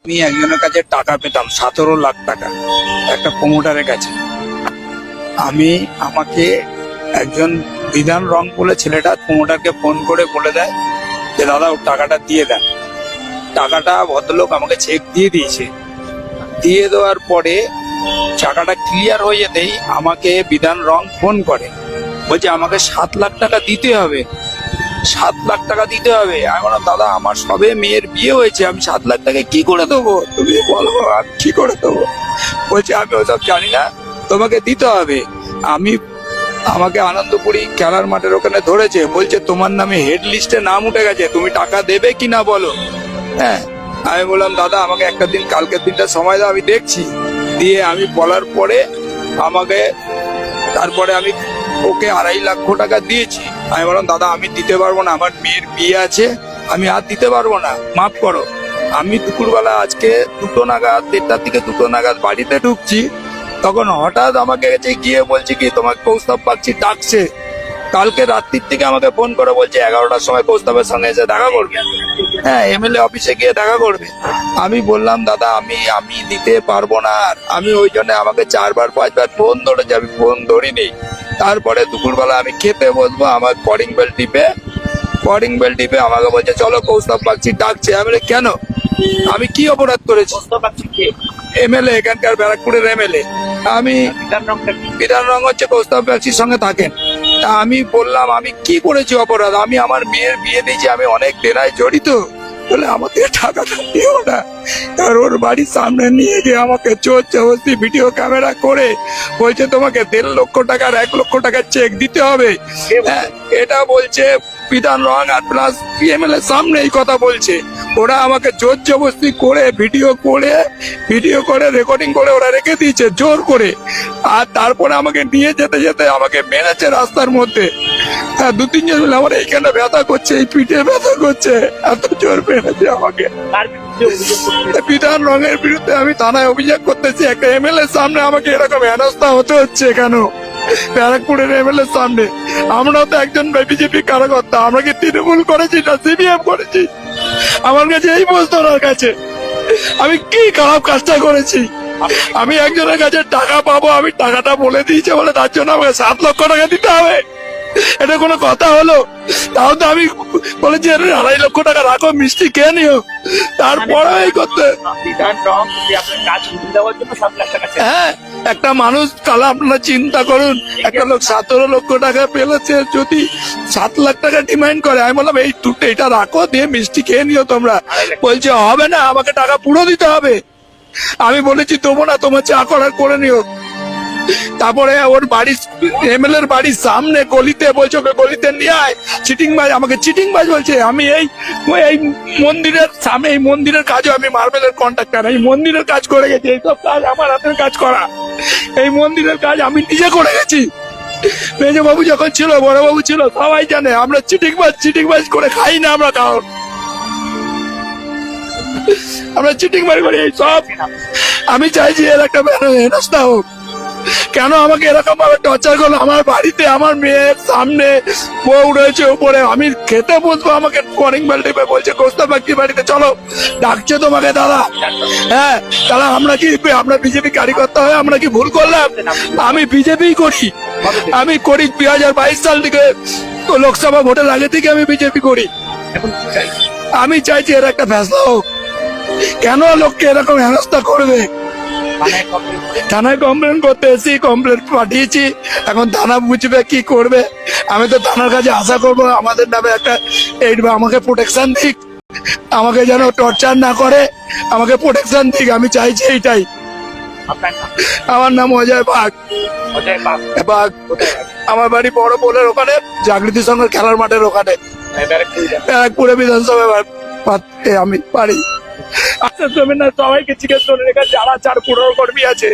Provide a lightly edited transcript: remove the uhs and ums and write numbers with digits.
আমি একজনের কাছে টাকা পেতাম 17 লাখ টাকা একটা প্রমোটারের কাছে। আমাকে একজন বিধান রং বলে ছেলেটা প্রমোটারকে ফোন করে বলে দেয় যে দাদা ওর টাকাটা দিয়ে দেন। টাকাটা ভদ্রলোক আমাকে চেক দিয়ে দিয়েছে। দিয়ে দেওয়ার পরে টাকাটা ক্লিয়ার হয়ে যেতেই আমাকে বিধান রং ফোন করে, বলছে আমাকে 7 লাখ টাকা দিতে হবে, 7 লাখ টাকা দিতে হবে। আমি বললাম দাদা আমার সবে মেয়ের বিয়ে হয়েছে, আমি 7 লাখ টাকা কি করে দেবো, তুমি বলো আমি কি করে দেবো। বলছে আমি ওসব জানি না, তোমাকে দিতে হবে। আমাকে আনন্দপুরি খেলার মাঠের ওখানে ধরেছে, বলছে তোমার নামে হেড লিস্টে নাম উঠে গেছে, তুমি টাকা দেবে কিনা বলো। হ্যাঁ, আমি বললাম দাদা আমাকে একটা দিন, কালকের দিনটা সময় দাও, আমি দেখছি। দিয়ে আমি বলার পরে তারপরে আমি ওকে 2.5 লক্ষ টাকা দিয়েছি। আমি বললাম দাদা আমি দিতে পারবো না, আমার মেয়ের বিয়ে আছে, আমি আর দিতে পারবো না, মাফ করো। আমি দুপুরবেলা আজকে 2টো নাগাদ, 1:30টার দিকে 2টো নাগাদ বাড়িতে ঢুকছি, তখন হঠাৎ আমাকে কাছে গিয়ে বলছে কি তোমাকে কৌস্তব বাগচি ডাকছে। কালকে রাত্রির থেকে আমাকে ফোন করে বলছে 11টার সময় কৌস্তবের সঙ্গে এসে দেখা করবে। হ্যাঁ, এমএলএ অফিসে গিয়ে দেখা করবে। আমি বললাম দাদা আমি দিতে পারবো না। আর আমি ওই জন্য আমাকে 4বার 5বার ফোন ধরেছে, আমি ফোন ধরিনি। তারপরে দুপুরবেলা আমি খেতে বসবো, আমার কলিং বেল টিপে আমাকে বলছে চলো কৌস্তব বাগচি ডাকছে। আমি বলি কেন, আমি কি অপরাধ করেছি? এমএলএ, এখানকার ব্যারাকপুরের এমএলএ। আমি বিধান রং হচ্ছে কৌস্তব বাগচির সঙ্গে থাকেন। তা আমি বললাম আমি কি করেছি অপরাধ, আমি আমার মেয়ের বিয়ে দিয়েছি, আমি অনেক দেনায় জড়িত। বলে আমাদের টাকাটা দিও না। আর ওর বাড়ির সামনে নিয়ে গিয়ে আমাকে চোর জবরদস্তি ভিডিও ক্যামেরা করে বলছে তোমাকে 1.5 লক্ষ টাকার 1 লক্ষ টাকার চেক দিতে হবে। এটা বলছে বিধান রং আর প্লাস পিএমএল এর সামনে এই কথা বলছে। ওরা আমাকে জোর জবরদস্তি করে ভিডিও করে রেকর্ডিং করে ওরা রেখে দিয়েছে জোর করে। আর তারপরে আমাকে নিয়ে যেতে যেতে আমাকে মেরেছে রাস্তার মধ্যে। 2-3 জন মিলে আমার এইখানে ব্যথা করছে, এই পিঠে ব্যথা করছে, এত জোর মেরেছে আমাকে। বিধান রঙের বিরুদ্ধে আমি থানায় অভিযোগ করতেছি। একটা এমএলএ সামনে আমাকে এরকম হেনস্থা হতে হচ্ছে কেন? ব্যারাকপুরের এমএলএ সামনে। আমরাও তো একজন বিজেপি কার্যকর্তা, আমরা কি তৃণমূল করেছি না সিপিএম করেছি? আমার কাছে এই প্রশ্ন, ওনার কাছে আমি কি খারাপ কাজটা করেছি? আমি একজনের কাছে টাকা পাবো, আমি টাকাটা বলে দিয়েছে বলে তার জন্য আমাকে 7 লক্ষ টাকা দিতে হবে? এটা কোনো কথা হলো? তাও তো আমি বলেছি 2.5 লক্ষ টাকা রাখো, মিষ্টি খেয়ে নিও, তারপরে এই করতে। হ্যাঁ, একটা মানুষ কাল আপনারা চিন্তা করুন, একটা লোক 17 লক্ষ টাকা পেলেছে, যদি 7 লাখ টাকা ডিমান্ড করে। আমি বললাম এটা রাখো, দিয়ে মিষ্টি খেয়ে নিও তোমরা। বলছে হবে না, আমাকে টাকা পুরো দিতে হবে। আমি বলেছি দেবো না, তোমার চা করার করে নিও। তারপরে ওর বাড়ির এমএলএ এর বাড়ির সামনে গলিতে বলছে ওকে গলিতে নিয়ে আয়, চিটিংবাজ, আমাকে চিটিংবাজ বলছে। আমি এই মন্দিরের সামনে, এই মন্দিরের কাজও আমি মার্বেলের কন্ট্রাক্টর, এই মন্দিরের কাজ করে গেছি, এইসব কাজ আমার হাতের কাজ করা, এই মন্দিরের কাজ আমি নিজে করে গেছি। মেজো বাবু যখন ছিল, বড় বাবু ছিল, সবাই জানে আমরা চিটিংবাজ করে খাই না আমরা কারণ, আমরা চিটিংবাজ করি এই সব। আমি চাইছি এর একটা হেনস্থা হোক। কেন আমাকে এরকম ভাবে টর্চার করলো? আমার বাড়িতে আমার মেয়ের সামনে বউ রয়েছে উপরে, আমি খেতে বসবো, আমাকে কলিং বেল টিপে বলছে কৌস্তব বাগচির বাড়িতে চলো, ডাকছে তোমাকে দাদা। হ্যাঁ, তাহলে আমরা বিজেপি কার্যকর্তা হয়ে আমরা কি ভুল করলাম? আমি বিজেপি করি, 2022 সাল থেকে, লোকসভা ভোটের আগে থেকে আমি বিজেপি করি। আমি চাইছি এর একটা ফেসলা হোক। কেন লোককে এরকম হেনস্থা করবে? থানায় কমপ্লেন করতে এসেছি, কমপ্লেন পাঠিয়েছি, এখন থানা বুঝবে কি করবে। আমি তো থানার কাছে আশা করবো আমাদের নামে একটা আমাকে প্রোটেকশন দিক, আমাকে যেন টর্চার না করে, আমাকে প্রোটেকশন দিক, আমি চাইছি এইটাই। আমার নাম অজয় বাগ। আমার বাড়ি বড় পোলের ওখানে, জাগৃতি সংঘের খেলার মাঠের ওখানে, ব্যারাকপুরে বিধানসভা আমি বাড়ি। আচ্ছা তুমি না সবাইকে জিজ্ঞেস করে রেখে যারা 4-15 কর্মী আছে।